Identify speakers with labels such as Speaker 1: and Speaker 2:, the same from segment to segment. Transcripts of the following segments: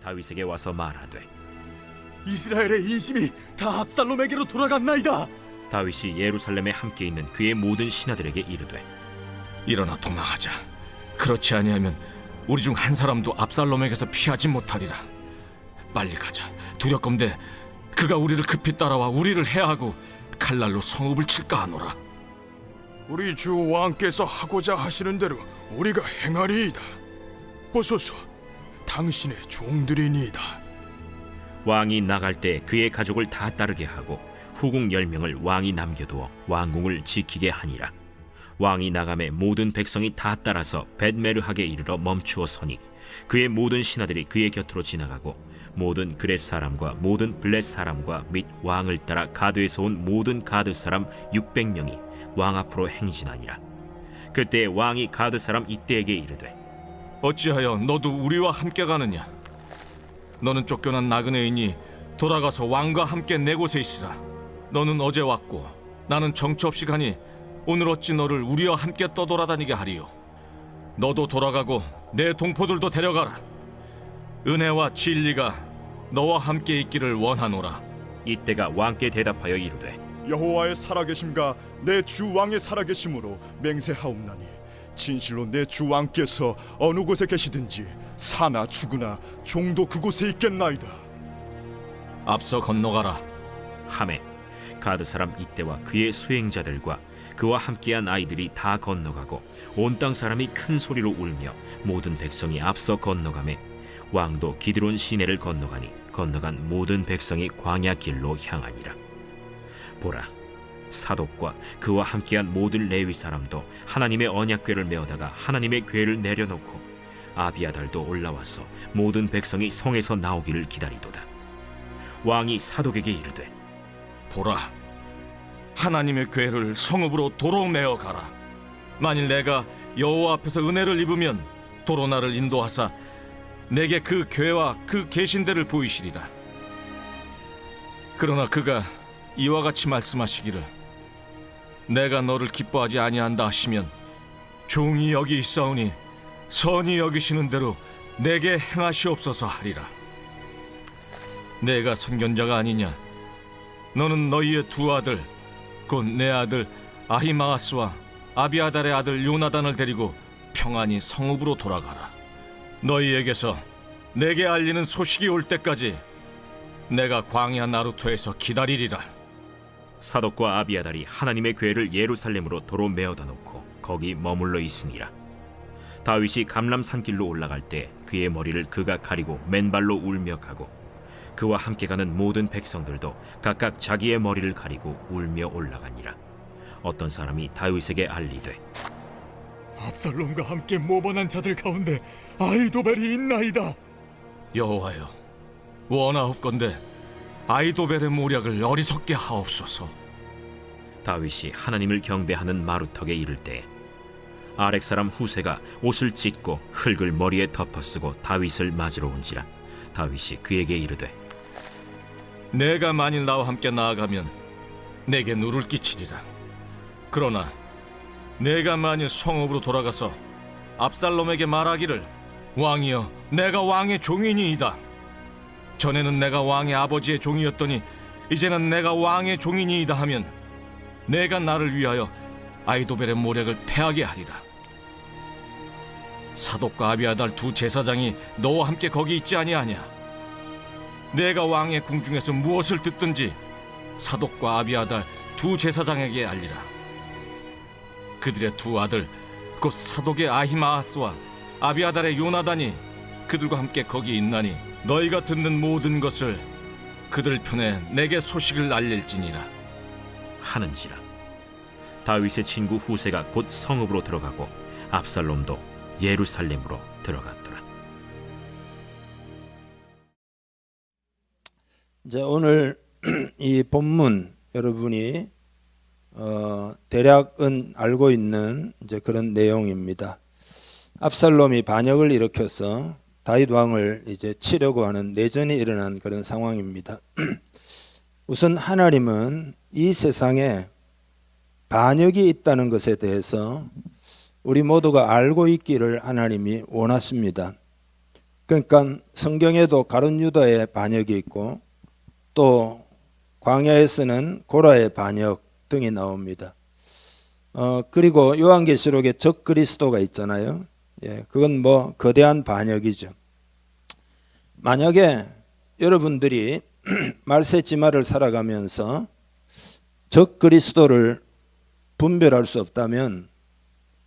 Speaker 1: 다윗에게 와서 말하되
Speaker 2: 이스라엘의 인심이 다 압살롬에게로 돌아갔나이다.
Speaker 1: 다윗이 예루살렘에 함께 있는 그의 모든 신하들에게 이르되
Speaker 3: 일어나 도망하자. 그렇지 아니하면 우리 중 한 사람도 압살롬에게서 피하지 못하리라. 빨리 가자. 두렵건대 그가 우리를 급히 따라와 우리를 해하고 칼날로 성읍을 칠까 하노라.
Speaker 4: 우리 주 왕께서 하고자 하시는 대로 우리가 행하리이다. 보소서, 당신의 종들이니이다.
Speaker 1: 왕이 나갈 때 그의 가족을 다 따르게 하고 후궁 10명을 왕이 남겨두어 왕궁을 지키게 하니라. 왕이 나감에 모든 백성이 다 따라서 벳메르하게 이르러 멈추어 서니 그의 모든 신하들이 그의 곁으로 지나가고 모든 그렛 사람과 모든 블렛 사람과 및 왕을 따라 가드에서 온 모든 가드 사람 600명이 왕 앞으로 행진하니라. 그때 왕이 가드 사람 이때에게 이르되
Speaker 3: 어찌하여 너도 우리와 함께 가느냐? 너는 쫓겨난 나그네이니 돌아가서 왕과 함께 내 곳에 있으라. 너는 어제 왔고 나는 정처 없이 가니 오늘 어찌 너를 우리와 함께 떠돌아다니게 하리요? 너도 돌아가고 내 동포들도 데려가라. 은혜와 진리가 너와 함께 있기를 원하노라.
Speaker 1: 이때가 왕께 대답하여 이르되
Speaker 5: 여호와의 살아계심과 내 주 왕의 살아계심으로 맹세하옵나니 진실로 내 주 왕께서 어느 곳에 계시든지 사나 죽으나 종도 그곳에 있겠나이다.
Speaker 3: 앞서 건너가라.
Speaker 1: 하매 가드 사람 이때와 그의 수행자들과 그와 함께한 아이들이 다 건너가고 온 땅 사람이 큰 소리로 울며 모든 백성이 앞서 건너가매 왕도 기드론 시내를 건너가니 건너간 모든 백성이 광야 길로 향하니라. 보라, 사독과 그와 함께한 모든 레위 사람도 하나님의 언약궤를 메어다가 하나님의 궤를 내려놓고 아비아달도 올라와서 모든 백성이 성에서 나오기를 기다리도다. 왕이 사독에게 이르되
Speaker 3: 보라, 하나님의 궤를 성읍으로 도로 메어 가라. 만일 내가 여호와 앞에서 은혜를 입으면 도로 나를 인도하사 내게 그 궤와 그 계신대를 보이시리라. 그러나 그가 이와 같이 말씀하시기를 내가 너를 기뻐하지 아니한다 하시면 종이 여기 있사오니 선히 여기시는 대로 내게 행하시옵소서 하리라. 내가 선견자가 아니냐? 너는 너희의 두 아들 곧 내 아들 아히마아스와 아비아달의 아들 요나단을 데리고 평안히 성읍으로 돌아가라. 너희에게서 내게 알리는 소식이 올 때까지 내가 광야 나루토에서 기다리리라.
Speaker 1: 사독과 아비아달이 하나님의 궤를 예루살렘으로 도로 메어다 놓고 거기 머물러 있으니라. 다윗이 감람 산길로 올라갈 때 그의 머리를 그가 가리고 맨발로 울며 가고 그와 함께 가는 모든 백성들도 각각 자기의 머리를 가리고 울며 올라가니라. 어떤 사람이 다윗에게 알리되
Speaker 2: 압살롬과 함께 모반한 자들 가운데 아히도벨이 있나이다.
Speaker 3: 여호와여, 원하옵건대 아히도벨의 모략을 어리석게 하옵소서.
Speaker 1: 다윗이 하나님을 경배하는 마루턱에 이를 때 아렉 사람 후세가 옷을 찢고 흙을 머리에 덮어쓰고 다윗을 맞으러 온지라. 다윗이 그에게 이르되
Speaker 3: 내가 만일 나와 함께 나아가면 내게 누를 끼치리라. 그러나 내가 만일 성읍으로 돌아가서 압살롬에게 말하기를 왕이여, 내가 왕의 종이니이다. 전에는 내가 왕의 아버지의 종이었더니 이제는 내가 왕의 종이니이다 하면 내가 나를 위하여 아히도벨의 모략을 패하게 하리라. 사독과 아비아달 두 제사장이 너와 함께 거기 있지 아니하냐? 내가 왕의 궁중에서 무엇을 듣든지 사독과 아비아달 두 제사장에게 알리라. 그들의 두 아들 곧 사독의 아히마아스와 아비아달의 요나단이 그들과 함께 거기 있나니 너희가 듣는 모든 것을 그들 편에 내게 소식을 알릴지니라
Speaker 1: 하는지라. 다윗의 친구 후세가 곧 성읍으로 들어가고 압살롬도 예루살렘으로 들어갔더라.
Speaker 6: 이제 오늘 이 본문 여러분이 대략은 알고 있는 이제 그런 내용입니다. 압살롬이 반역을 일으켜서 다윗 왕을 이제 치려고 하는 내전이 일어난 그런 상황입니다. 우선 하나님은 이 세상에 반역이 있다는 것에 대해서 우리 모두가 알고 있기를 하나님이 원하십니다. 그러니까 성경에도 가룟 유다의 반역이 있고 또 광야에서는 고라의 반역 등이 나옵니다. 그리고 요한계시록에 적 그리스도가 있잖아요. 예, 그건 뭐 거대한 반역이죠. 만약에 여러분들이 말세지마를 살아가면서 적 그리스도를 분별할 수 없다면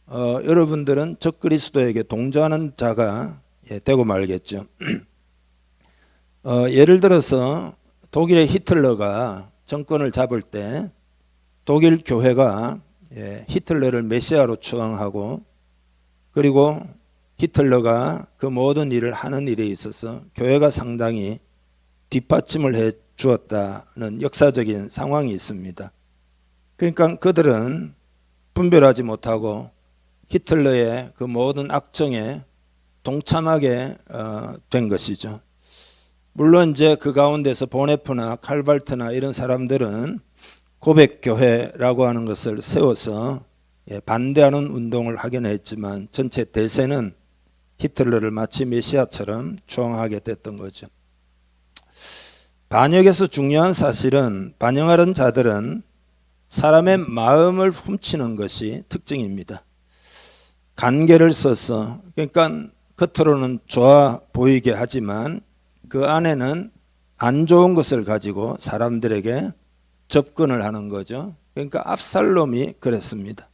Speaker 6: 여러분들은 적 그리스도에게 동조하는 자가 되고 말겠죠. 예를 들어서 독일의 히틀러가 정권을 잡을 때 독일 교회가 히틀러를 메시아로 추앙하고 그리고 히틀러가 그 모든 일을 하는 일에 있어서 교회가 상당히 뒷받침을 해 주었다는 역사적인 상황이 있습니다. 그러니까 그들은 분별하지 못하고 히틀러의 그 모든 악정에 동참하게 된 것이죠. 물론 이제 그 가운데서 보네프나 칼발트나 이런 사람들은 고백교회라고 하는 것을 세워서 반대하는 운동을 하긴 했지만 전체 대세는 히틀러를 마치 메시아처럼 추앙하게 됐던 거죠. 반역에서 중요한 사실은 반역하는 자들은 사람의 마음을 훔치는 것이 특징입니다. 간계를 써서 그러니까 겉으로는 좋아 보이게 하지만 그 안에는 안 좋은 것을 가지고 사람들에게 접근을 하는 거죠. 그러니까 압살롬이 그랬습니다.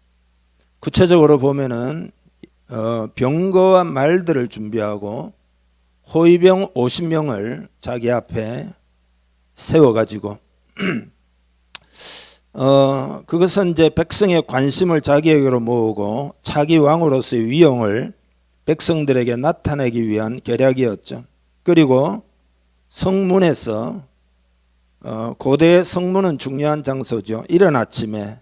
Speaker 6: 구체적으로 보면은 병거와 말들을 준비하고 호위병 50명을 자기 앞에 세워가지고 그것은 이제 백성의 관심을 자기에게로 모으고 자기 왕으로서의 위용을 백성들에게 나타내기 위한 계략이었죠. 그리고 성문에서 고대의 성문은 중요한 장소죠. 이른 아침에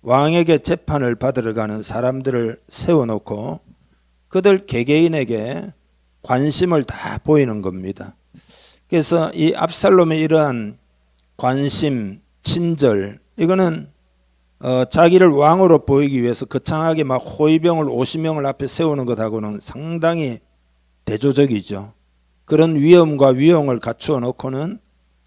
Speaker 6: 왕에게 재판을 받으러 가는 사람들을 세워놓고 그들 개개인에게 관심을 다 보이는 겁니다. 그래서 이 압살롬의 이러한 관심, 친절 이거는 자기를 왕으로 보이기 위해서 거창하게 막 호위병을 50명을 앞에 세우는 것하고는 상당히 대조적이죠. 그런 위엄과 위용을 갖추어 놓고는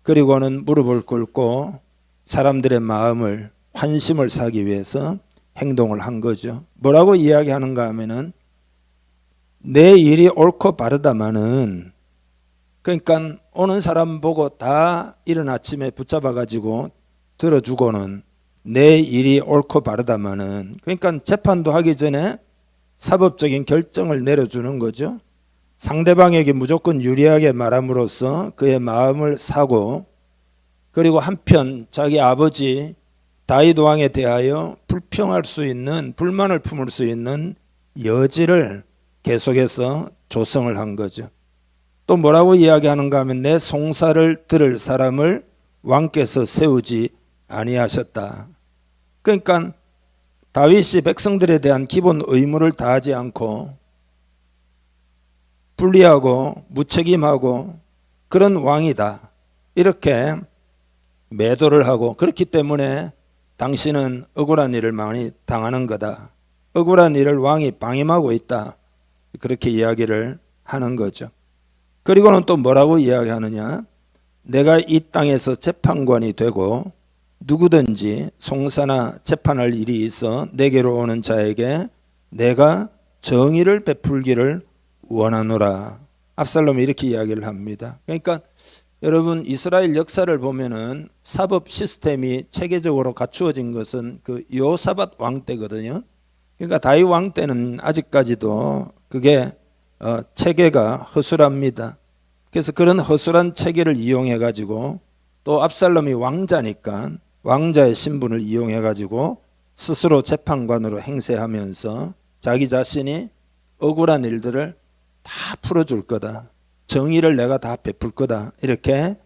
Speaker 6: 그리고는 무릎을 꿇고 사람들의 마음을 환심을 사기 위해서 행동을 한 거죠. 뭐라고 이야기하는가 하면은 내 일이 옳고 바르다마는 그러니까 오는 사람 보고 다 이른 아침에 붙잡아 가지고 들어주고는 내 일이 옳고 바르다마는 그러니까 재판도 하기 전에 사법적인 결정을 내려주는 거죠. 상대방에게 무조건 유리하게 말함으로써 그의 마음을 사고 그리고 한편 자기 아버지 다윗 왕에 대하여 불평할 수 있는 불만을 품을 수 있는 여지를 계속해서 조성을 한 거죠. 또 뭐라고 이야기하는가 하면 내 송사를 들을 사람을 왕께서 세우지 아니하셨다. 그러니까 다윗이 백성들에 대한 기본 의무를 다하지 않고 불리하고 무책임하고 그런 왕이다. 이렇게 매도를 하고 그렇기 때문에 당신은 억울한 일을 많이 당하는 거다. 억울한 일을 왕이 방임하고 있다. 그렇게 이야기를 하는 거죠. 그리고는 또 뭐라고 이야기하느냐. 내가 이 땅에서 재판관이 되고 누구든지 송사나 재판할 일이 있어 내게로 오는 자에게 내가 정의를 베풀기를 원하노라. 압살롬이 이렇게 이야기를 합니다. 그러니까 여러분 이스라엘 역사를 보면은 사법 시스템이 체계적으로 갖추어진 것은 그 여호사밧 왕 때거든요. 그러니까 다윗 왕 때는 아직까지도 그게 체계가 허술합니다. 그래서 그런 허술한 체계를 이용해 가지고 또 압살롬이 왕자니까 왕자의 신분을 이용해 가지고 스스로 재판관으로 행세하면서 자기 자신이 억울한 일들을 다 풀어줄 거다. 정의를 내가 다 베풀 거다. 이렇게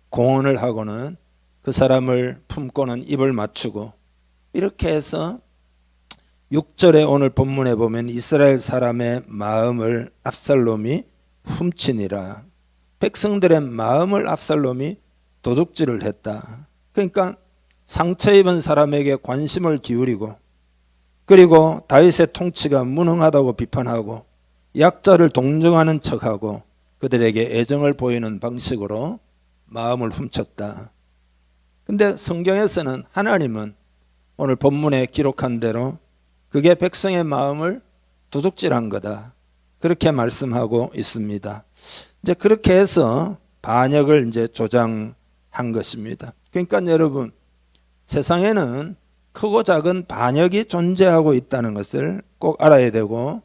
Speaker 6: 공언을 하고는 그 사람을 품고는 입을 맞추고 이렇게 해서 6절에 오늘 본문에 보면 이스라엘 사람의 마음을 압살롬이 훔치니라. 백성들의 마음을 압살롬이 도둑질을 했다. 그러니까 상처 입은 사람에게 관심을 기울이고 그리고 다윗의 통치가 무능하다고 비판하고 약자를 동정하는 척하고 그들에게 애정을 보이는 방식으로 마음을 훔쳤다. 근데 성경에서는 하나님은 오늘 본문에 기록한 대로 그게 백성의 마음을 도둑질한 거다. 그렇게 말씀하고 있습니다. 이제 그렇게 해서 반역을 이제 조장한 것입니다. 그러니까 여러분, 세상에는 크고 작은 반역이 존재하고 있다는 것을 꼭 알아야 되고,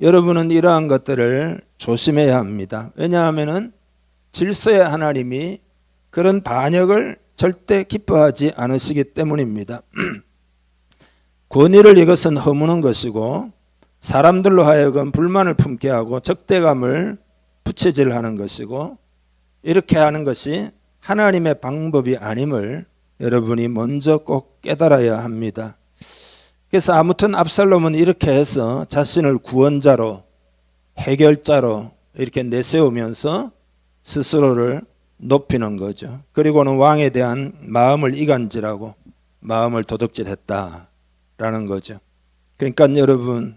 Speaker 6: 여러분은 이러한 것들을 조심해야 합니다. 왜냐하면은 질서의 하나님이 그런 반역을 절대 기뻐하지 않으시기 때문입니다. 권위를 이것은 허무는 것이고 사람들로 하여금 불만을 품게 하고 적대감을 부채질하는 것이고, 이렇게 하는 것이 하나님의 방법이 아님을 여러분이 먼저 꼭 깨달아야 합니다. 그래서 아무튼 압살롬은 이렇게 해서 자신을 구원자로, 해결자로 이렇게 내세우면서 스스로를 높이는 거죠. 그리고는 왕에 대한 마음을 이간질하고 마음을 도둑질했다라는 거죠. 그러니까 여러분,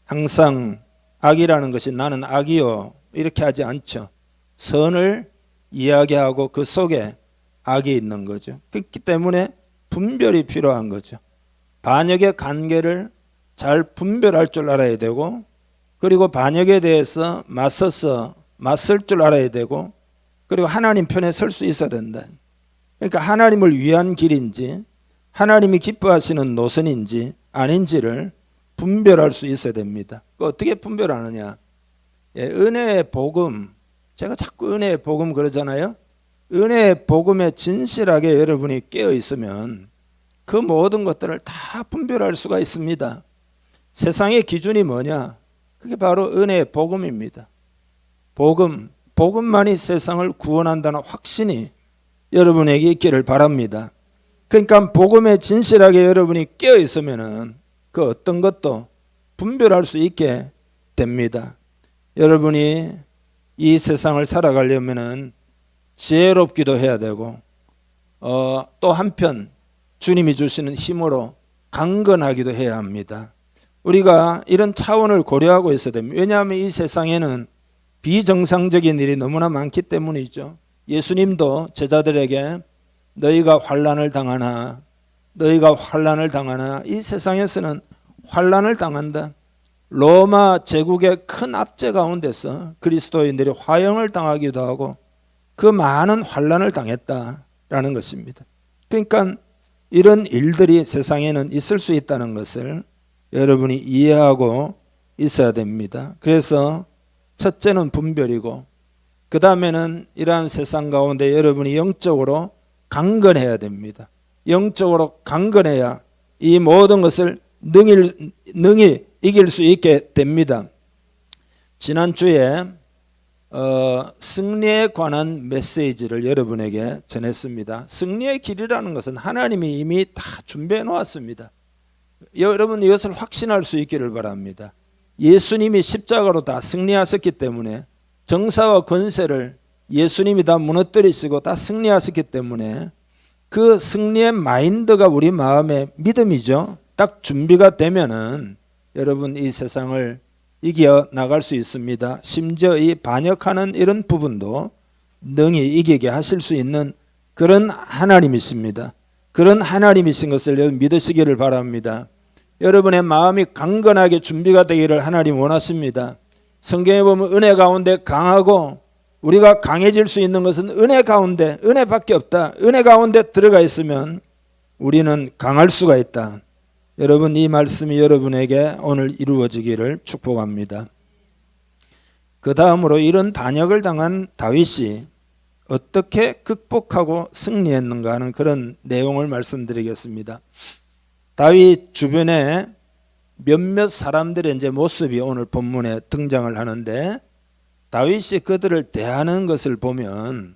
Speaker 6: 항상 악이라는 것이 나는 악이요 이렇게 하지 않죠. 선을 이야기하고 그 속에 악이 있는 거죠. 그렇기 때문에 분별이 필요한 거죠. 반역의 관계를 잘 분별할 줄 알아야 되고, 그리고 반역에 대해서 맞설 줄 알아야 되고, 그리고 하나님 편에 설 수 있어야 된다. 그러니까 하나님을 위한 길인지 하나님이 기뻐하시는 노선인지 아닌지를 분별할 수 있어야 됩니다. 어떻게 분별하느냐? 은혜의 복음, 제가 자꾸 은혜의 복음 그러잖아요. 은혜의 복음에 진실하게 여러분이 깨어 있으면 그 모든 것들을 다 분별할 수가 있습니다. 세상의 기준이 뭐냐? 그게 바로 은혜의 복음입니다. 복음만이 세상을 구원한다는 확신이 여러분에게 있기를 바랍니다. 그러니까 복음에 진실하게 여러분이 깨어 있으면은 그 어떤 것도 분별할 수 있게 됩니다. 여러분이 이 세상을 살아가려면은 지혜롭기도 해야 되고, 또 한편 주님이 주시는 힘으로 강건하기도 해야 합니다. 우리가 이런 차원을 고려하고 있어야 됩니다. 왜냐하면 이 세상에는 비정상적인 일이 너무나 많기 때문이죠. 예수님도 제자들에게 너희가 환난을 당하나, 너희가 환난을 당하나, 이 세상에서는 환난을 당한다. 로마 제국의 큰 압제 가운데서 그리스도인들이 화형을 당하기도 하고 그 많은 환난을 당했다라는 것입니다. 그러니까 이런 일들이 세상에는 있을 수 있다는 것을 여러분이 이해하고 있어야 됩니다. 그래서 첫째는 분별이고, 그 다음에는 이러한 세상 가운데 여러분이 영적으로 강건해야 됩니다. 영적으로 강건해야 이 모든 것을 능히 이길 수 있게 됩니다. 지난주에 승리에 관한 메시지를 여러분에게 전했습니다. 승리의 길이라는 것은 하나님이 이미 다 준비해 놓았습니다. 여러분 이것을 확신할 수 있기를 바랍니다. 예수님이 십자가로 다 승리하셨기 때문에, 정사와 권세를 예수님이 다 무너뜨리시고 다 승리하셨기 때문에 그 승리의 마인드가 우리 마음의 믿음이죠. 딱 준비가 되면은 여러분 이 세상을 이겨 나갈 수 있습니다. 심지어 이 반역하는 이런 부분도 능히 이기게 하실 수 있는 그런 하나님이십니다. 그런 하나님이신 것을 여러분 믿으시기를 바랍니다. 여러분의 마음이 강건하게 준비가 되기를 하나님 원하십니다. 성경에 보면 은혜 가운데 강하고, 우리가 강해질 수 있는 것은 은혜 가운데, 은혜밖에 없다. 은혜 가운데 들어가 있으면 우리는 강할 수가 있다. 여러분 이 말씀이 여러분에게 오늘 이루어지기를 축복합니다. 그 다음으로 이런 반역을 당한 다윗이 어떻게 극복하고 승리했는가 하는 그런 내용을 말씀드리겠습니다. 다윗 주변에 몇몇 사람들의 이제 모습이 오늘 본문에 등장을 하는데, 다윗이 그들을 대하는 것을 보면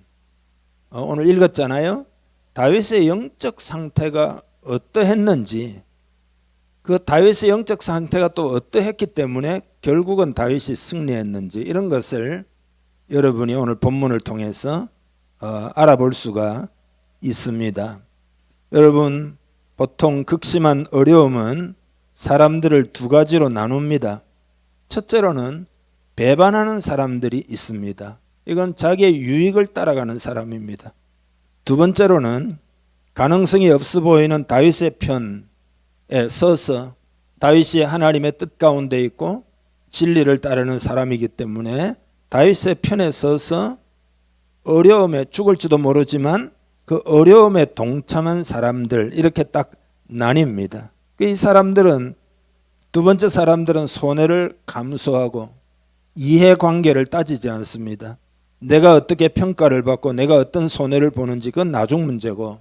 Speaker 6: 오늘 읽었잖아요. 다윗의 영적 상태가 어떠했는지, 그 다윗의 영적 상태가 또 어떠했기 때문에 결국은 다윗이 승리했는지, 이런 것을 여러분이 오늘 본문을 통해서 알아볼 수가 있습니다. 여러분 보통 극심한 어려움은 사람들을 두 가지로 나눕니다. 첫째로는 배반하는 사람들이 있습니다. 이건 자기의 유익을 따라가는 사람입니다. 두 번째로는 가능성이 없어 보이는 다윗의 편에 서서 다윗이 하나님의 뜻 가운데 있고 진리를 따르는 사람이기 때문에 다윗의 편에 서서 어려움에 죽을지도 모르지만 그 어려움에 동참한 사람들 이렇게 딱 나뉩니다. 이 사람들은 두 번째 사람들은 손해를 감수하고 이해관계를 따지지 않습니다. 내가 어떻게 평가를 받고 내가 어떤 손해를 보는지 그건 나중 문제고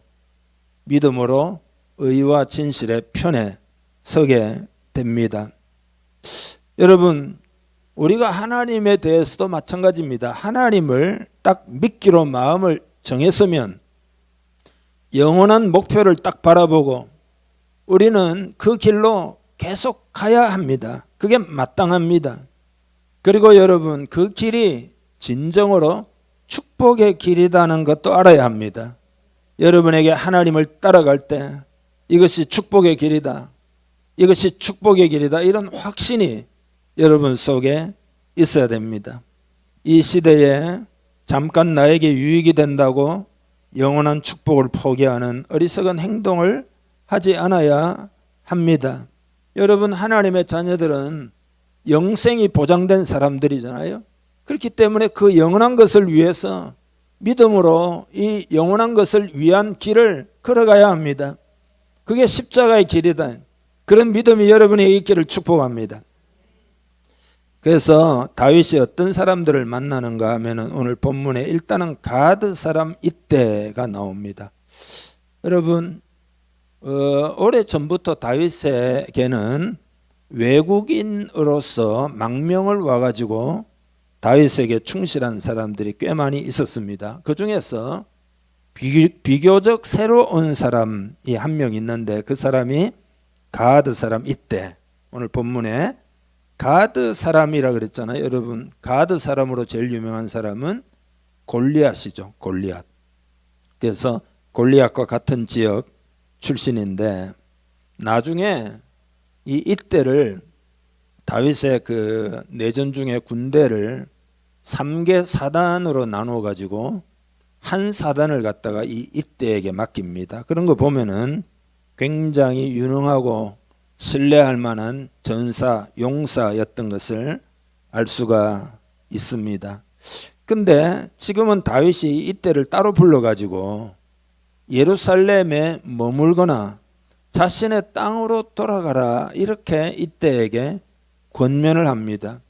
Speaker 6: 믿음으로 의와 진실의 편에 서게 됩니다. 여러분 우리가 하나님에 대해서도 마찬가지입니다. 하나님을 딱 믿기로 마음을 정했으면 영원한 목표를 딱 바라보고 우리는 그 길로 계속 가야 합니다. 그게 마땅합니다. 그리고 여러분 그 길이 진정으로 축복의 길이라는 것도 알아야 합니다. 여러분에게 하나님을 따라갈 때 이것이 축복의 길이다. 이것이 축복의 길이다. 이런 확신이 여러분 속에 있어야 됩니다. 이 시대에 잠깐 나에게 유익이 된다고 영원한 축복을 포기하는 어리석은 행동을 하지 않아야 합니다. 여러분 하나님의 자녀들은 영생이 보장된 사람들이잖아요. 그렇기 때문에 그 영원한 것을 위해서 믿음으로 이 영원한 것을 위한 길을 걸어가야 합니다. 그게 십자가의 길이다. 그런 믿음이 여러분에게 있기를 축복합니다. 그래서 다윗이 어떤 사람들을 만나는가 하면은 오늘 본문에 일단은 가드 사람 이때가 나옵니다. 여러분 오래 전부터 다윗에게는 외국인으로서 망명을 와가지고 다윗에게 충실한 사람들이 꽤 많이 있었습니다. 그 중에서 비교적 새로 온 사람이 한 명 있는데 그 사람이 가드 사람 이때 오늘 본문에 가드 사람이라 그랬잖아요. 여러분 가드 사람으로 제일 유명한 사람은 골리앗이죠. 골리앗. 그래서 골리앗과 같은 지역 출신인데 나중에 이때를 다윗의 그 내전 중에 군대를 3개 사단으로 나누어 가지고 한 사단을 갖다가 이때에게 맡깁니다. 그런 거 보면은 굉장히 유능하고 신뢰할 만한 전사, 용사였던 것을 알 수가 있습니다. 근데 지금은 다윗이 이때를 따로 불러가지고 예루살렘에 머물거나 자신의 땅으로 돌아가라 이렇게 이때에게 권면을 합니다.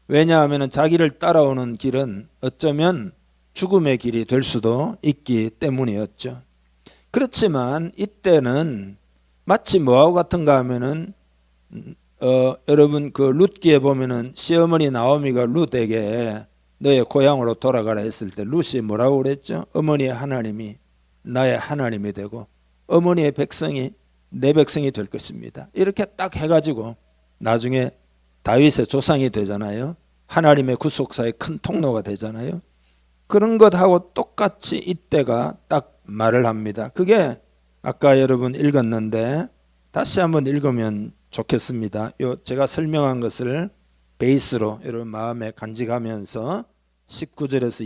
Speaker 6: 왜냐하면 자기를 따라오는 길은 어쩌면 죽음의 길이 될 수도 있기 때문이었죠. 그렇지만 이때는 마치 뭐하고 같은가 하면은 여러분 그 룻기에 보면은 시어머니 나오미가 룻에게 너의 고향으로 돌아가라 했을 때 룻이 뭐라고 그랬죠? 어머니의 하나님이 나의 하나님이 되고 어머니의 백성이 내 백성이 될 것입니다. 이렇게 딱 해가지고 나중에 다윗의 조상이 되잖아요. 하나님의 구속사의 큰 통로가 되잖아요. 그런 것하고 똑같이 이때가 딱 말을 합니다. 그게 아까 여러분 읽었는데 다시 한번 읽으면 좋겠습니다. 제가 설명한 것을 베이스로 여러분 마음에 간직하면서 19절에서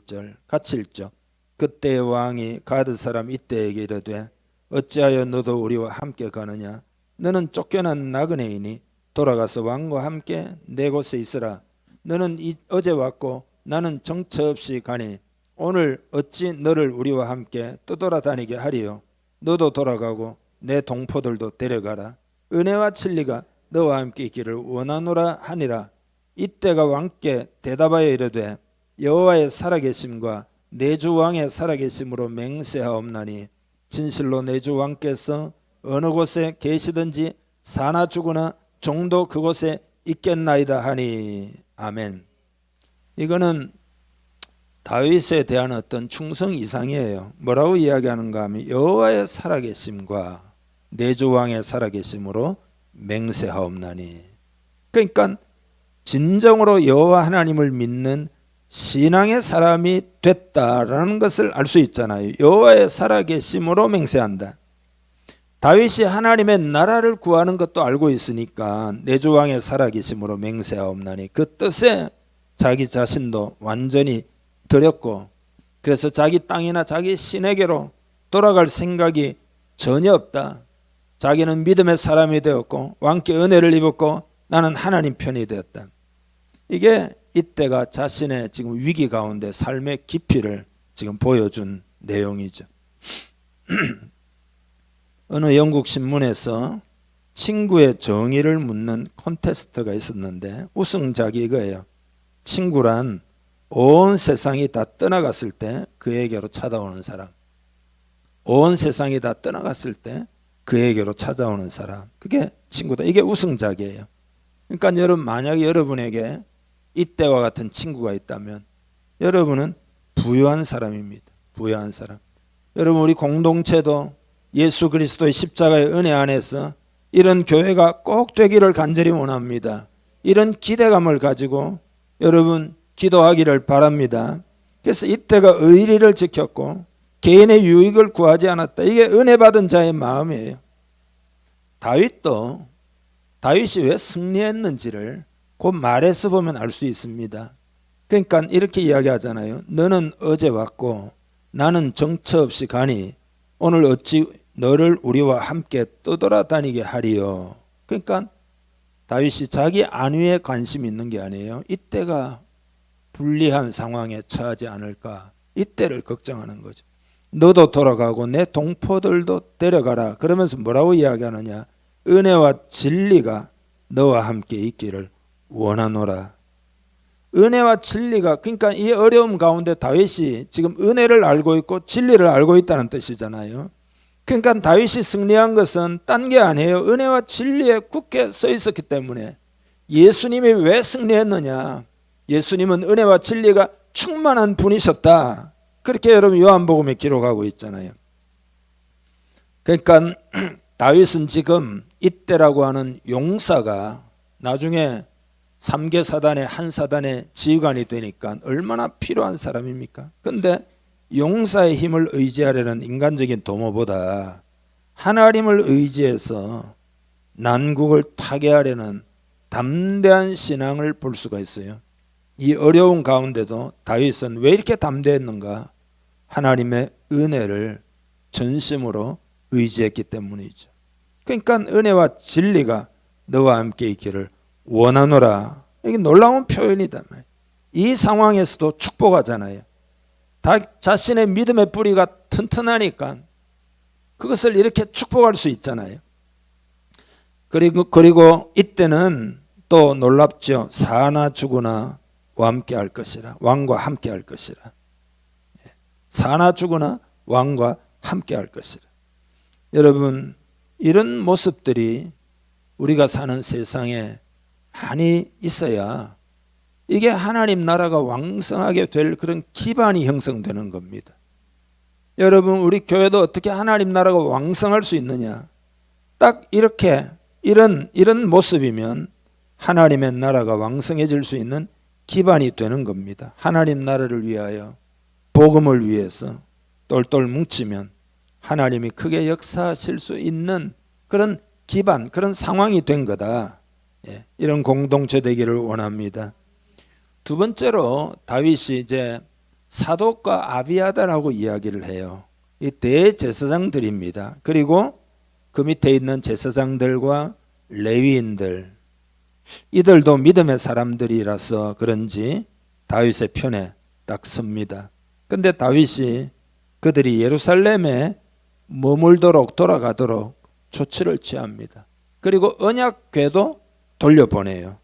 Speaker 6: 21절 같이 읽죠. 그때 왕이 가드 사람 이때에게 이르되 어찌하여 너도 우리와 함께 가느냐? 너는 쫓겨난 나그네이니 돌아가서 왕과 함께 내 곳에 있으라. 너는 어제 왔고 나는 정처 없이 가니 오늘 어찌 너를 우리와 함께 떠돌아다니게 하리요? 너도 돌아가고 내 동포들도 데려가라. 은혜와 진리가 너와 함께 있기를 원하노라 하니라. 이때가 왕께 대답하여 이르되 여호와의 살아계심과 내 주 왕의 살아계심으로 맹세하옵나니 진실로 내 주 왕께서 어느 곳에 계시든지 사나 죽으나 종도 그곳에 있겠나이다 하니. 아멘. 이거는 다윗에 대한 어떤 충성 이상이에요. 뭐라고 이야기하는가 하면 여호와의 살아계심과 내 주 왕의 살아계심으로 맹세하옵나니. 그러니까 진정으로 여호와 하나님을 믿는 신앙의 사람이 됐다라는 것을 알 수 있잖아요. 여호와의 살아계심으로 맹세한다. 다윗이 하나님의 나라를 구하는 것도 알고 있으니까 내 주 왕의 살아계심으로 맹세하옵나니 그 뜻에 자기 자신도 완전히 들였고, 그래서 자기 땅이나 자기 신에게로 돌아갈 생각이 전혀 없다. 자기는 믿음의 사람이 되었고 왕께 은혜를 입었고 나는 하나님 편이 되었다. 이게 이때가 자신의 지금 위기 가운데 삶의 깊이를 지금 보여준 내용이죠. 어느 영국 신문에서 친구의 정의를 묻는 콘테스트가 있었는데 우승작이 이거예요. 친구란 온 세상이 다 떠나갔을 때 그에게로 찾아오는 사람. 온 세상이 다 떠나갔을 때 그에게로 찾아오는 사람. 그게 친구다. 이게 우승작이에요. 그러니까 여러분, 만약에 여러분에게 이때와 같은 친구가 있다면 여러분은 부유한 사람입니다. 부유한 사람. 여러분, 우리 공동체도 예수 그리스도의 십자가의 은혜 안에서 이런 교회가 꼭 되기를 간절히 원합니다. 이런 기대감을 가지고 여러분 기도하기를 바랍니다. 그래서 이때가 의리를 지켰고 개인의 유익을 구하지 않았다. 이게 은혜 받은 자의 마음이에요. 다윗이 왜 승리했는지를 그 말에서 보면 알 수 있습니다. 그러니까 이렇게 이야기하잖아요. 너는 어제 왔고 나는 정처 없이 가니 오늘 어찌 너를 우리와 함께 떠돌아다니게 하리요. 그러니까 다윗이 자기 안위에 관심이 있는 게 아니에요. 이때가 불리한 상황에 처하지 않을까. 이때를 걱정하는 거죠. 너도 돌아가고 내 동포들도 데려가라. 그러면서 뭐라고 이야기하느냐. 은혜와 진리가 너와 함께 있기를 원하노라. 은혜와 진리가, 그러니까 이 어려움 가운데 다윗이 지금 은혜를 알고 있고 진리를 알고 있다는 뜻이잖아요. 그러니까 다윗이 승리한 것은 딴 게 아니에요. 은혜와 진리에 굳게 서 있었기 때문에. 예수님이 왜 승리했느냐. 예수님은 은혜와 진리가 충만한 분이셨다. 그렇게 여러분 요한복음에 기록하고 있잖아요. 그러니까 다윗은 지금 이때라고 하는 용사가 나중에 3개 사단의 한 사단의 지휘관이 되니까 얼마나 필요한 사람입니까? 그런데 용사의 힘을 의지하려는 인간적인 도모보다 하나님을 의지해서 난국을 타개하려는 담대한 신앙을 볼 수가 있어요. 이 어려운 가운데도 다윗은 왜 이렇게 담대했는가? 하나님의 은혜를 전심으로 의지했기 때문이죠. 그러니까 은혜와 진리가 너와 함께 있기를 원하노라. 이게 놀라운 표현이다. 이 상황에서도 축복하잖아요. 자신의 믿음의 뿌리가 튼튼하니까 그것을 이렇게 축복할 수 있잖아요. 그리고 이때는 또 놀랍죠. 사나 죽으나 함께 할 것이라. 왕과 함께 할 것이라. 사나 죽으나 왕과 함께 할 것이라. 여러분, 이런 모습들이 우리가 사는 세상에 많이 있어야 이게 하나님 나라가 왕성하게 될 그런 기반이 형성되는 겁니다. 여러분, 우리 교회도 어떻게 하나님 나라가 왕성할 수 있느냐? 딱 이렇게 이런 모습이면 하나님의 나라가 왕성해질 수 있는 기반이 되는 겁니다. 하나님 나라를 위하여 복음을 위해서 똘똘 뭉치면 하나님이 크게 역사하실 수 있는 그런 기반, 그런 상황이 된 거다. 이런 공동체 되기를 원합니다. 두 번째로 다윗이 이제 사독과 아비아달하고 이야기를 해요. 이 대제사장들입니다. 그리고 그 밑에 있는 제사장들과 레위인들, 이들도 믿음의 사람들이라서 그런지 다윗의 편에 딱 섭니다. 그런데 다윗이 그들이 예루살렘에 머물도록 돌아가도록 조치를 취합니다. 그리고 언약궤도 돌려보내요.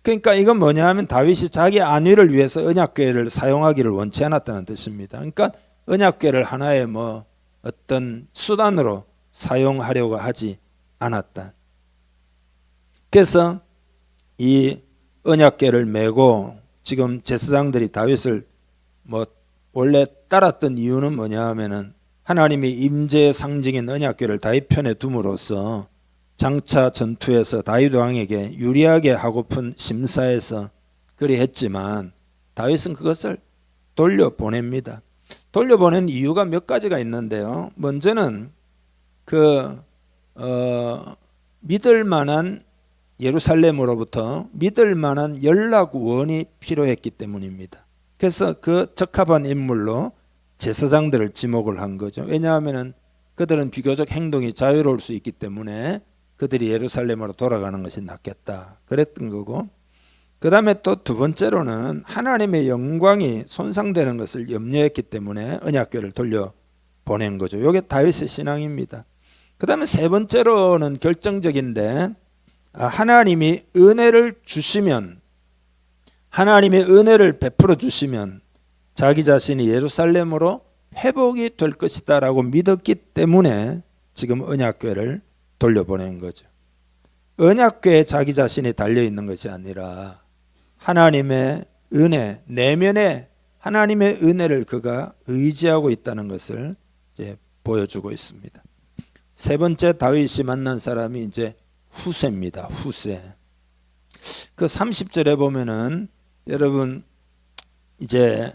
Speaker 6: 그러니까 이건 뭐냐 하면 다윗이 자기 안위를 위해서 언약궤를 사용하기를 원치 않았다는 뜻입니다. 그러니까 언약궤를 하나의 어떤 수단으로 사용하려고 하지 않았다. 그래서 이 언약궤를 메고 지금 제사장들이 다윗을 원래 따랐던 이유는 뭐냐 하면은 하나님의 임재의 상징인 언약궤를 다윗 편에 둠으로써 장차 전투에서 다윗 왕에게 유리하게 하고픈 심사에서 그리 했지만 다윗은 그것을 돌려보냅니다. 돌려보낸 이유가 몇 가지가 있는데요. 먼저는 믿을 만한 예루살렘으로부터 믿을 만한 연락원이 필요했기 때문입니다. 그래서 그 적합한 인물로 제사장들을 지목을 한 거죠. 왜냐하면 그들은 비교적 행동이 자유로울 수 있기 때문에 그들이 예루살렘으로 돌아가는 것이 낫겠다 그랬던 거고, 그 다음에 또 두 번째로는 하나님의 영광이 손상되는 것을 염려했기 때문에 언약궤를 돌려보낸 거죠. 이게 다윗의 신앙입니다. 그 다음에 세 번째로는 결정적인데, 하나님이 은혜를 주시면, 하나님의 은혜를 베풀어 주시면 자기 자신이 예루살렘으로 회복이 될 것이다 라고 믿었기 때문에 지금 언약궤를 돌려보낸 거죠. 언약궤에 자기 자신이 달려있는 것이 아니라 하나님의 은혜, 내면에 하나님의 은혜를 그가 의지하고 있다는 것을 이제 보여주고 있습니다. 세 번째 다윗이 만난 사람이 이제 후세입니다. 후세. 그 30절에 보면은 여러분 이제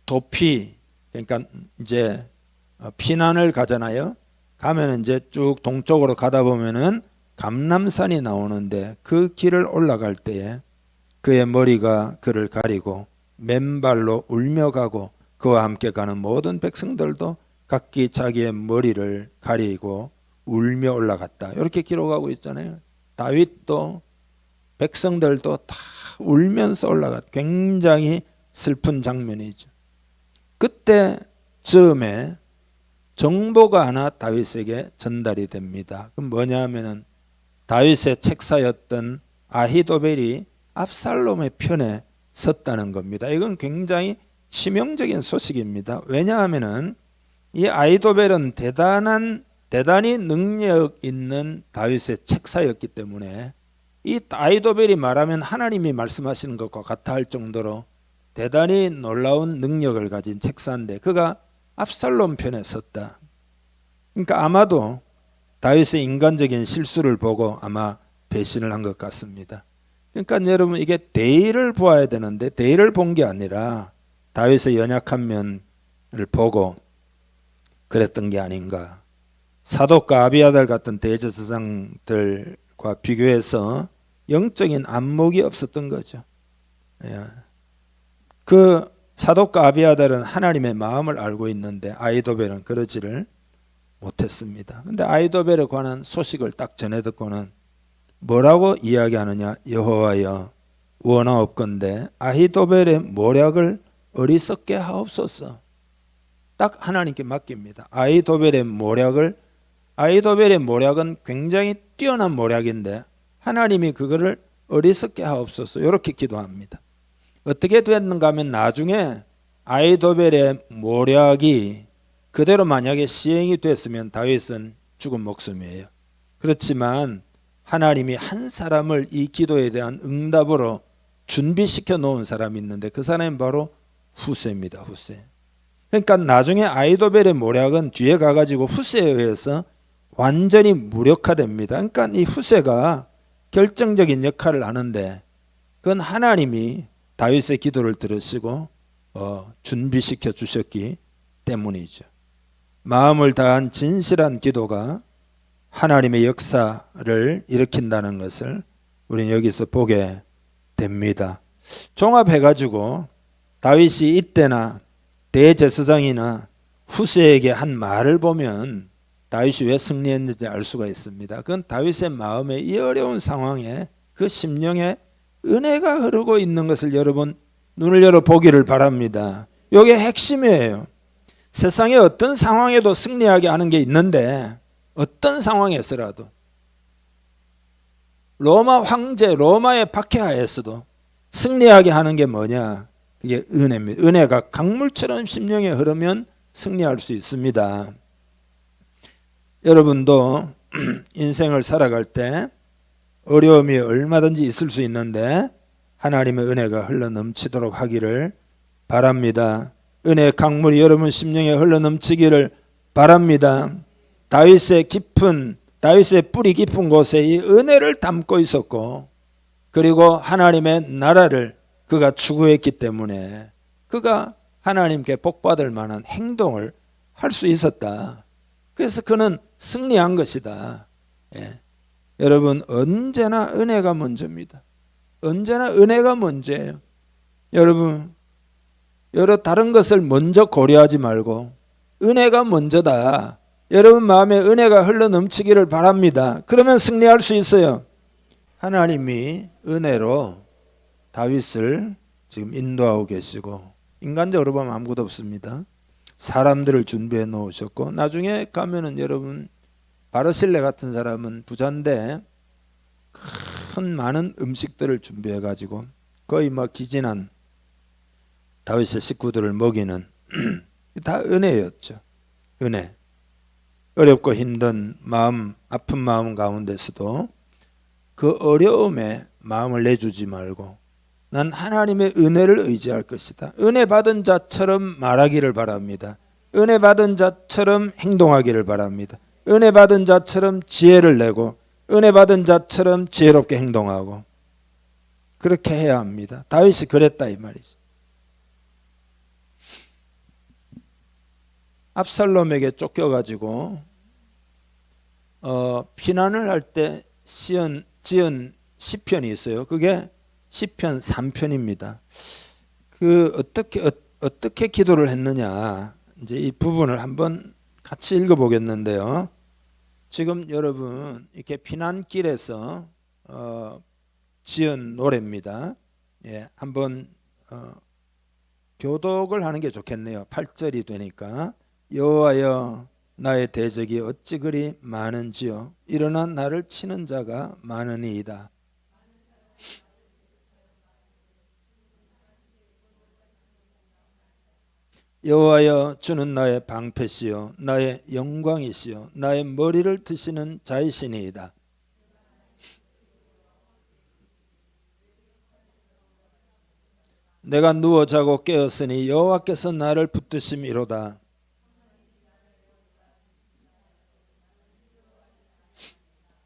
Speaker 6: 도피, 그러니까 이제 피난을 가잖아요. 가면 이제 쭉 동쪽으로 가다 보면은 감람산이 나오는데 그 길을 올라갈 때에 그의 머리가 그를 가리고 맨발로 울며 가고 그와 함께 가는 모든 백성들도 각기 자기의 머리를 가리고 울며 올라갔다. 이렇게 기록하고 있잖아요. 다윗도 백성들도 다 울면서 올라갔다. 굉장히 슬픈 장면이죠. 그때 즈음에 정보가 하나 다윗에게 전달이 됩니다. 그럼 뭐냐 하면은 다윗의 책사였던 아히도벨이 압살롬의 편에 섰다는 겁니다. 이건 굉장히 치명적인 소식입니다. 왜냐하면은 이 아히도벨은 대단히 능력 있는 다윗의 책사였기 때문에 이 아히도벨이 말하면 하나님이 말씀하시는 것과 같아 할 정도로 대단히 놀라운 능력을 가진 책사인데 그가 압살롬 편에 섰다. 그러니까 아마도 다윗의 인간적인 실수를 보고 아마 배신을 한 것 같습니다. 그러니까 여러분 이게 대의를 보아야 되는데 대의를 본 게 아니라 다윗의 연약한 면을 보고 그랬던 게 아닌가. 사독과 아비아달 같은 대제사장들과 비교해서 영적인 안목이 없었던 거죠. 그 사독과 아비아달은 하나님의 마음을 알고 있는데 아히도벨은 그러지를 못했습니다. 근데 아히도벨에 관한 소식을 딱 전해 듣고는 뭐라고 이야기하느냐. 여호와여 원하옵건대 아히도벨의 모략을 어리석게 하옵소서. 딱 하나님께 맡깁니다. 아히도벨의 모략은 굉장히 뛰어난 모략인데 하나님이 그거를 어리석게 하옵소서. 이렇게 기도합니다. 어떻게 됐는가 하면 나중에 아히도벨의 모략이 그대로 만약에 시행이 됐으면 다윗은 죽은 목숨이에요. 그렇지만 하나님이 한 사람을 이 기도에 대한 응답으로 준비시켜 놓은 사람이 있는데 그 사람이 바로 후세입니다. 후세. 그러니까 나중에 아히도벨의 모략은 뒤에 가가지고 후세에 의해서 완전히 무력화됩니다. 그러니까 이 후세가 결정적인 역할을 하는데 그건 하나님이 다윗의 기도를 들으시고 준비시켜 주셨기 때문이죠. 마음을 다한 진실한 기도가 하나님의 역사를 일으킨다는 것을 우리는 여기서 보게 됩니다. 종합해가지고 다윗이 이때나 대제사장이나 후세에게 한 말을 보면 다윗이 왜 승리했는지 알 수가 있습니다. 그건 다윗의 마음에 이 어려운 상황에 그 심령에 은혜가 흐르고 있는 것을 여러분 눈을 열어 보기를 바랍니다. 이게 핵심이에요. 세상에 어떤 상황에도 승리하게 하는 게 있는데 어떤 상황에서라도 로마 황제 로마의 박해하에서도 승리하게 하는 게 뭐냐? 그게 은혜입니다. 은혜가 강물처럼 심령에 흐르면 승리할 수 있습니다. 여러분도 인생을 살아갈 때 어려움이 얼마든지 있을 수 있는데 하나님의 은혜가 흘러넘치도록 하기를 바랍니다. 은혜의 강물이 여러분 심령에 흘러넘치기를 바랍니다. 다윗의 뿌리 깊은 곳에 이 은혜를 담고 있었고 그리고 하나님의 나라를 그가 추구했기 때문에 그가 하나님께 복받을 만한 행동을 할 수 있었다. 그래서 그는 승리한 것이다. 여러분 언제나 은혜가 먼저입니다. 언제나 은혜가 먼저예요. 여러분 여러 다른 것을 먼저 고려하지 말고 은혜가 먼저다. 여러분 마음에 은혜가 흘러 넘치기를 바랍니다. 그러면 승리할 수 있어요. 하나님이 은혜로 다윗을 지금 인도하고 계시고 인간적으로 보면 아무것도 없습니다. 사람들을 준비해 놓으셨고 나중에 가면은 여러분 바르실레 같은 사람은 부자인데 큰 많은 음식들을 준비해 가지고 거의 뭐 기진한 다윗의 식구들을 먹이는 다 은혜였죠. 은혜. 어렵고 힘든 마음, 아픈 마음 가운데서도 그 어려움에 마음을 내주지 말고 난 하나님의 은혜를 의지할 것이다. 은혜 받은 자처럼 말하기를 바랍니다. 은혜 받은 자처럼 행동하기를 바랍니다. 은혜 받은 자처럼 지혜를 내고 은혜 받은 자처럼 지혜롭게 행동하고 그렇게 해야 합니다. 다윗이 그랬다 이 말이죠. 압살롬에게 쫓겨가지고 피난을 할 때 지은 시편이 있어요. 그게 시편 3편입니다. 그 어떻게 기도를 했느냐 이제 이 부분을 한번 같이 읽어보겠는데요. 지금 여러분 이렇게 피난길에서 지은 노래입니다. 예, 한번 교독을 하는 게 좋겠네요. 8절이 되니까 여호와여 나의 대적이 어찌 그리 많은지요 일어나 나를 치는 자가 많으니이다. 여호와여 주는 나의 방패시요 나의 영광이시요 나의 머리를 드시는 자이시니이다. 내가 누워 자고 깨었으니 여호와께서 나를 붙드심이로다.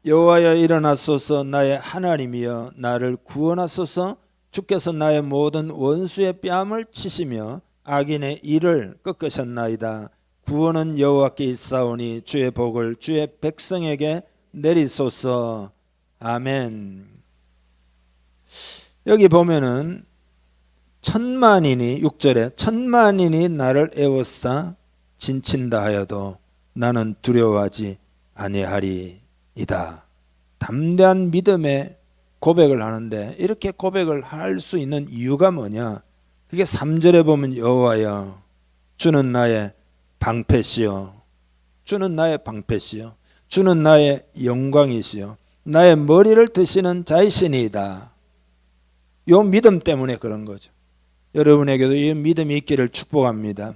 Speaker 6: 여호와여 일어나소서 나의 하나님이여 나를 구원하소서. 주께서 나의 모든 원수의 뺨을 치시며 악인의 이를 꺾으셨나이다. 구원은 여호와께 있사오니 주의 복을 주의 백성에게 내리소서. 아멘. 여기 보면은 6절에 천만인이 나를 애워싸 진친다 하여도 나는 두려워하지 아니하리이다. 담대한 믿음의 고백을 하는데 이렇게 고백을 할 수 있는 이유가 뭐냐? 그게 3절에 보면 여호와여 주는 나의 방패시여 주는 나의 방패시여 주는 나의 영광이시여 나의 머리를 드시는 자이시니이다. 요 믿음 때문에 그런 거죠. 여러분에게도 이 믿음이 있기를 축복합니다.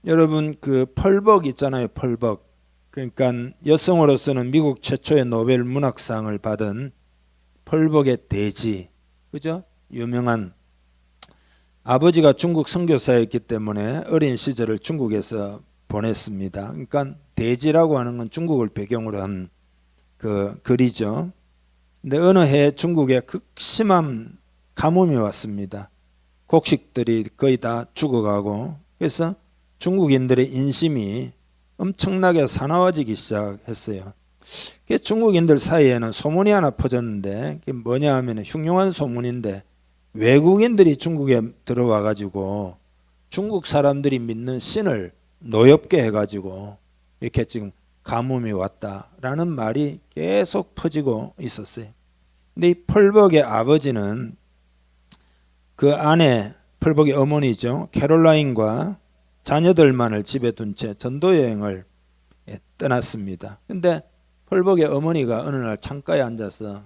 Speaker 6: 여러분 그 펄벅 있잖아요. 펄벅. 그러니까 여성으로서는 미국 최초의 노벨 문학상을 받은 펄벅의 대지. 그죠? 유명한 아버지가 중국 선교사였기 때문에 어린 시절을 중국에서 보냈습니다. 그러니까 대지라고 하는 건 중국을 배경으로 한 그 글이죠. 근데 어느 해 중국에 극심한 가뭄이 왔습니다. 곡식들이 거의 다 죽어가고 그래서 중국인들의 인심이 엄청나게 사나워지기 시작했어요. 중국인들 사이에는 소문이 하나 퍼졌는데 그게 뭐냐 하면 흉흉한 소문인데 외국인들이 중국에 들어와 가지고 중국 사람들이 믿는 신을 노엽게 해가지고 이렇게 지금 가뭄이 왔다라는 말이 계속 퍼지고 있었어요. 근데 이 펄벅의 아버지는 그 아내 펄벅의 어머니죠. 캐롤라인과 자녀들만을 집에 둔 채 전도 여행을 떠났습니다. 근데 펄벅의 어머니가 어느 날 창가에 앉아서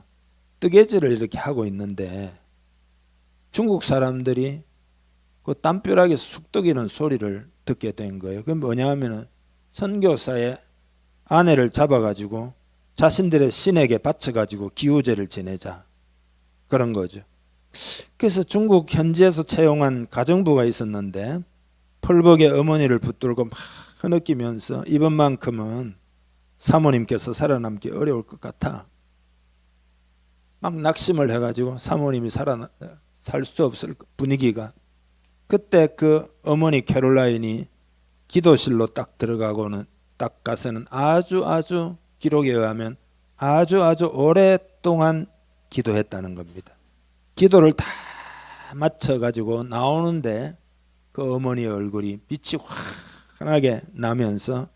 Speaker 6: 뜨개질을 이렇게 하고 있는데 중국 사람들이 그 담벼락에서 쑥떡이는 소리를 듣게 된 거예요. 그게 뭐냐 하면은 선교사의 아내를 잡아가지고 자신들의 신에게 바쳐가지고 기우제를 지내자 그런 거죠. 그래서 중국 현지에서 채용한 가정부가 있었는데 펄벅의 어머니를 붙들고 막 흐느끼면서 이번만큼은 사모님께서 살아남기 어려울 것 같아. 막 낙심을 해가지고 사모님이 살 수 없을 분위기가. 그때 그 어머니 캐롤라인이 기도실로 딱 들어가고는 딱 가서는 아주 기록에 의하면 아주 오랫동안 기도했다는 겁니다. 기도를 다 마쳐가지고 나오는데 그 어머니의 얼굴이 빛이 환하게 나면서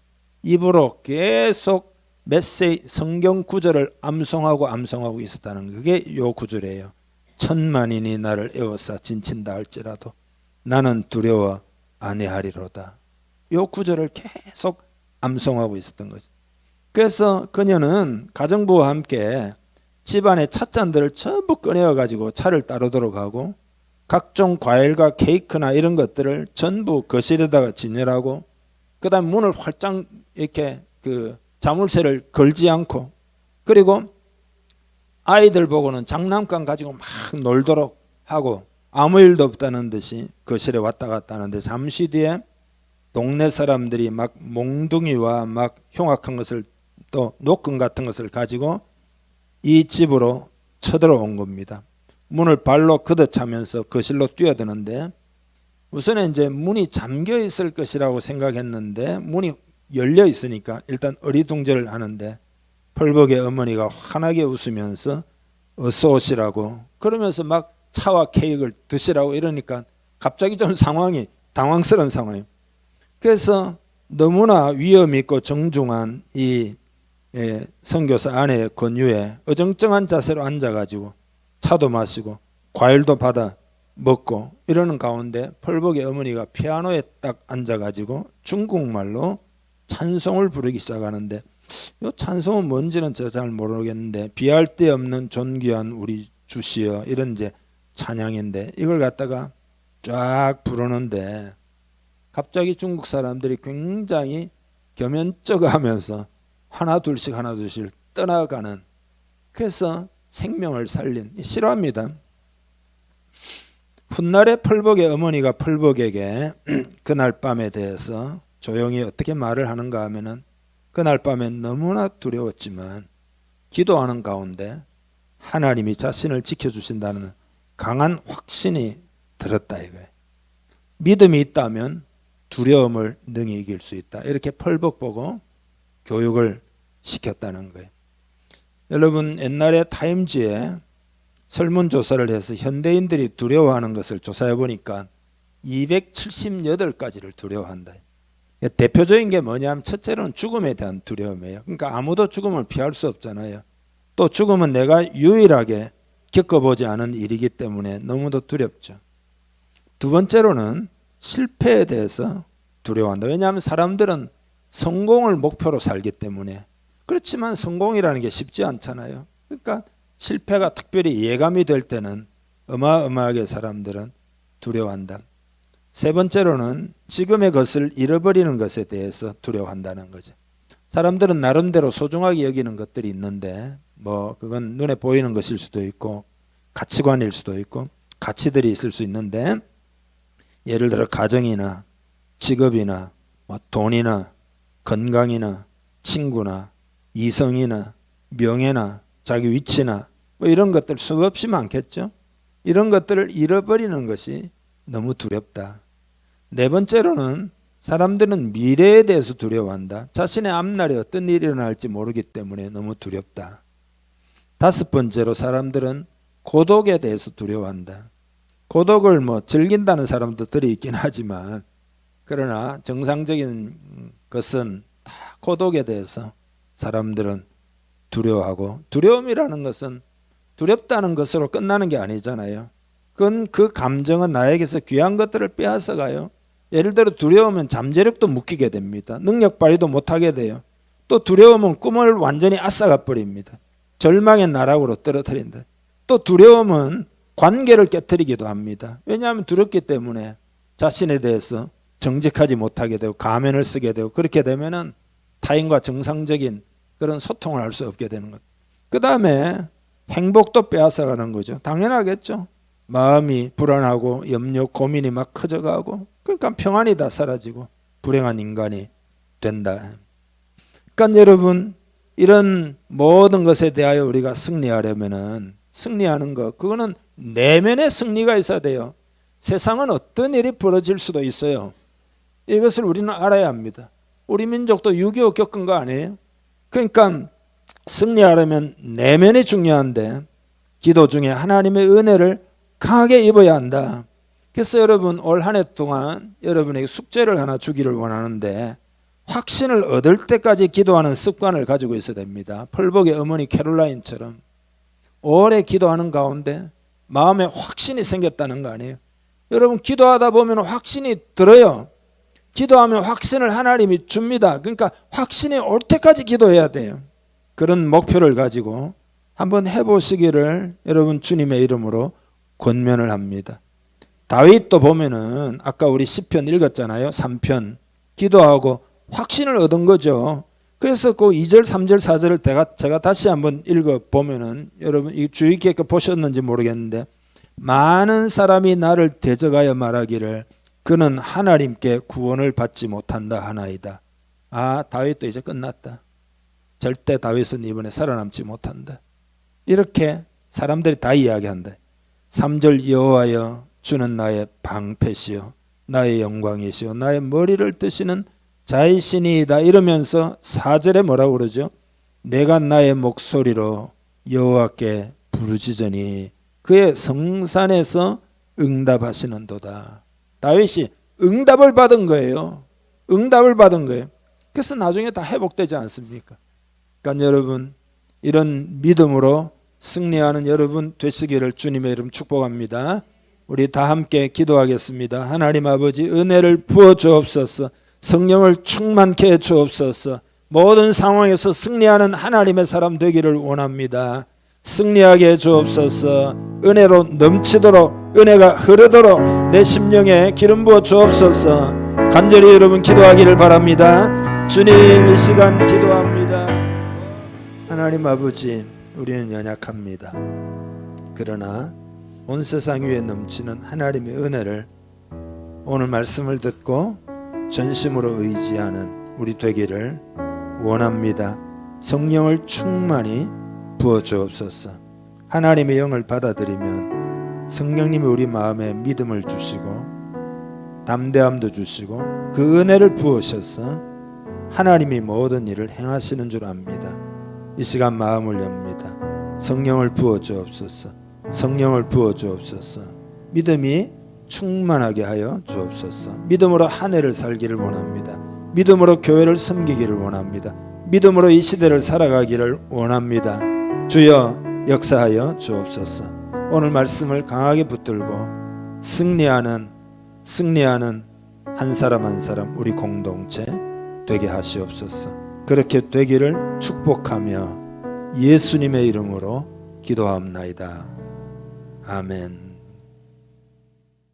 Speaker 6: 입으로 계속 메시지 성경 구절을 암송하고 있었다는 그게 요 구절이에요. 천만인이 나를 에워싸 진친다 할지라도 나는 두려워 아니하리로다. 요 구절을 계속 암송하고 있었던 거죠. 그래서 그녀는 가정부와 함께 집안의 찻잔들을 전부 꺼내어 가지고 차를 따르도록 하고 각종 과일과 케이크나 이런 것들을 전부 거실에다가 진열하고 그다음 문을 활짝 이렇게 그 자물쇠를 걸지 않고 그리고 아이들 보고는 장난감 가지고 막 놀도록 하고 아무 일도 없다는 듯이 거실에 왔다 갔다 하는데 잠시 뒤에 동네 사람들이 막 몽둥이와 막 흉악한 것을 또 노끈 같은 것을 가지고 이 집으로 쳐들어온 겁니다. 문을 발로 걷어차면서 거실로 뛰어드는데 우선은 이제 문이 잠겨 있을 것이라고 생각했는데 문이 열려 있으니까 일단 어리둥절을 하는데 펄벅의 어머니가 환하게 웃으면서 어서 오시라고 그러면서 막 차와 케이크를 드시라고 이러니까 갑자기 좀 상황이 당황스러운 상황이에요. 그래서 너무나 위험 있고 정중한 이 선교사 아내의 권유에 어정쩡한 자세로 앉아가지고 차도 마시고 과일도 받아 먹고 이러는 가운데 펄벅의 어머니가 피아노에 딱 앉아가지고 중국말로 찬송을 부르기 시작하는데 이 찬송은 뭔지는 제가 잘 모르겠는데 비할 데 없는 존귀한 우리 주시여 이런 이제 찬양인데 이걸 갖다가 쫙 부르는데 갑자기 중국 사람들이 굉장히 겸연쩍어하면서 하나 둘씩 떠나가는 그래서 생명을 살린 싫어합니다. 훗날에 펄벅의 어머니가 펄벅에게 그날 밤에 대해서 조용히 어떻게 말을 하는가 하면은 그날 밤에 너무나 두려웠지만 기도하는 가운데 하나님이 자신을 지켜주신다는 강한 확신이 들었다 이거예요. 믿음이 있다면 두려움을 능히 이길 수 있다. 이렇게 펄벅 보고 교육을 시켰다는 거예요. 여러분 옛날에 타임지에 설문조사를 해서 현대인들이 두려워하는 것을 조사해 보니까 278가지를 두려워한다. 대표적인 게 뭐냐면 첫째로는 죽음에 대한 두려움이에요. 그러니까 아무도 죽음을 피할 수 없잖아요. 또 죽음은 내가 유일하게 겪어보지 않은 일이기 때문에 너무도 두렵죠. 두 번째로는 실패에 대해서 두려워한다. 왜냐하면 사람들은 성공을 목표로 살기 때문에 그렇지만 성공이라는 게 쉽지 않잖아요. 그러니까 실패가 특별히 예감이 될 때는 어마어마하게 사람들은 두려워한다. 세 번째로는 지금의 것을 잃어버리는 것에 대해서 두려워한다는 거죠. 사람들은 나름대로 소중하게 여기는 것들이 있는데 뭐 그건 눈에 보이는 것일 수도 있고 가치관일 수도 있고 가치들이 있을 수 있는데 예를 들어 가정이나 직업이나 뭐 돈이나 건강이나 친구나 이성이나 명예나 자기 위치나 뭐 이런 것들 수없이 많겠죠. 이런 것들을 잃어버리는 것이 너무 두렵다. 네 번째로는 사람들은 미래에 대해서 두려워한다. 자신의 앞날에 어떤 일이 일어날지 모르기 때문에 너무 두렵다. 다섯 번째로 사람들은 고독에 대해서 두려워한다. 고독을 뭐 즐긴다는 사람도 들이 있긴 하지만 그러나 정상적인 것은 다 고독에 대해서 사람들은 두려워하고 두려움이라는 것은 두렵다는 것으로 끝나는 게 아니잖아요. 그건 그 감정은 나에게서 귀한 것들을 빼앗아 가요. 예를 들어 두려우면 잠재력도 묶이게 됩니다. 능력 발휘도 못하게 돼요. 또 두려움은 꿈을 완전히 앗아가 버립니다. 절망의 나락으로 떨어뜨린다. 또 두려움은 관계를 깨뜨리기도 합니다. 왜냐하면 두렵기 때문에 자신에 대해서 정직하지 못하게 되고 가면을 쓰게 되고 그렇게 되면은 타인과 정상적인 그런 소통을 할 수 없게 되는 것. 그 다음에 행복도 빼앗아가는 거죠. 당연하겠죠. 마음이 불안하고 염려, 고민이 막 커져가고 그러니까 평안이 다 사라지고 불행한 인간이 된다. 그러니까 여러분 이런 모든 것에 대하여 우리가 승리하려면은 승리하는 것 그거는 내면의 승리가 있어야 돼요. 세상은 어떤 일이 벌어질 수도 있어요. 이것을 우리는 알아야 합니다. 우리 민족도 6.25 겪은 거 아니에요? 그러니까 승리하려면 내면이 중요한데 기도 중에 하나님의 은혜를 강하게 입어야 한다. 그래서 여러분 올 한 해 동안 여러분에게 숙제를 하나 주기를 원하는데 확신을 얻을 때까지 기도하는 습관을 가지고 있어야 됩니다. 펄복의 어머니 캐롤라인처럼 오래 기도하는 가운데 마음에 확신이 생겼다는 거 아니에요. 여러분 기도하다 보면 확신이 들어요. 기도하면 확신을 하나님이 줍니다. 그러니까 확신이 올 때까지 기도해야 돼요. 그런 목표를 가지고 한번 해보시기를 여러분 주님의 이름으로 권면을 합니다. 다윗도 보면은 아까 우리 시편 읽었잖아요. 3편 기도하고 확신을 얻은 거죠. 그래서 그 2절 3절 4절을 제가 다시 한번 읽어보면은 여러분 이 주의 깊게 보셨는지 모르겠는데 많은 사람이 나를 대적하여 말하기를 그는 하나님께 구원을 받지 못한다 하나이다. 아, 다윗도 이제 끝났다. 절대 다윗은 이번에 살아남지 못한다. 이렇게 사람들이 다 이야기한다. 3절 여호와여 주는 나의 방패시요 나의 영광이시요 나의 머리를 뜨시는 자이시니이다. 이러면서 4절에 뭐라고 그러죠? 내가 나의 목소리로 여호와께 부르짖으니 그의 성산에서 응답하시는도다. 다윗이 응답을 받은 거예요. 응답을 받은 거예요. 그래서 나중에 다 회복되지 않습니까? 그러니까 여러분 이런 믿음으로 승리하는 여러분 되시기를 주님의 이름 축복합니다. 우리 다 함께 기도하겠습니다. 하나님 아버지 은혜를 부어 주옵소서. 성령을 충만케 해 주옵소서. 모든 상황에서 승리하는 하나님의 사람 되기를 원합니다. 승리하게 해 주옵소서. 은혜로 넘치도록 은혜가 흐르도록 내 심령에 기름 부어 주옵소서. 간절히 여러분 기도하기를 바랍니다. 주님 이 시간 기도합니다. 하나님 아버지 우리는 연약합니다. 그러나 온 세상 위에 넘치는 하나님의 은혜를 오늘 말씀을 듣고 전심으로 의지하는 우리 되기를 원합니다. 성령을 충만히 부어 주옵소서. 하나님의 영을 받아들이면 성령님이 우리 마음에 믿음을 주시고 담대함도 주시고 그 은혜를 부으셔서 하나님이 모든 일을 행하시는 줄 압니다. 이 시간 마음을 엽니다. 성령을 부어 주옵소서. 성령을 부어 주옵소서. 믿음이 충만하게 하여 주옵소서. 믿음으로 한 해를 살기를 원합니다. 믿음으로 교회를 섬기기를 원합니다. 믿음으로 이 시대를 살아가기를 원합니다. 주여 역사하여 주옵소서. 오늘 말씀을 강하게 붙들고 승리하는 한 사람 한 사람 우리 공동체 되게 하시옵소서. 그렇게 되기를 축복하며 예수님의 이름으로 기도하옵나이다. 아멘.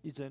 Speaker 6: 이제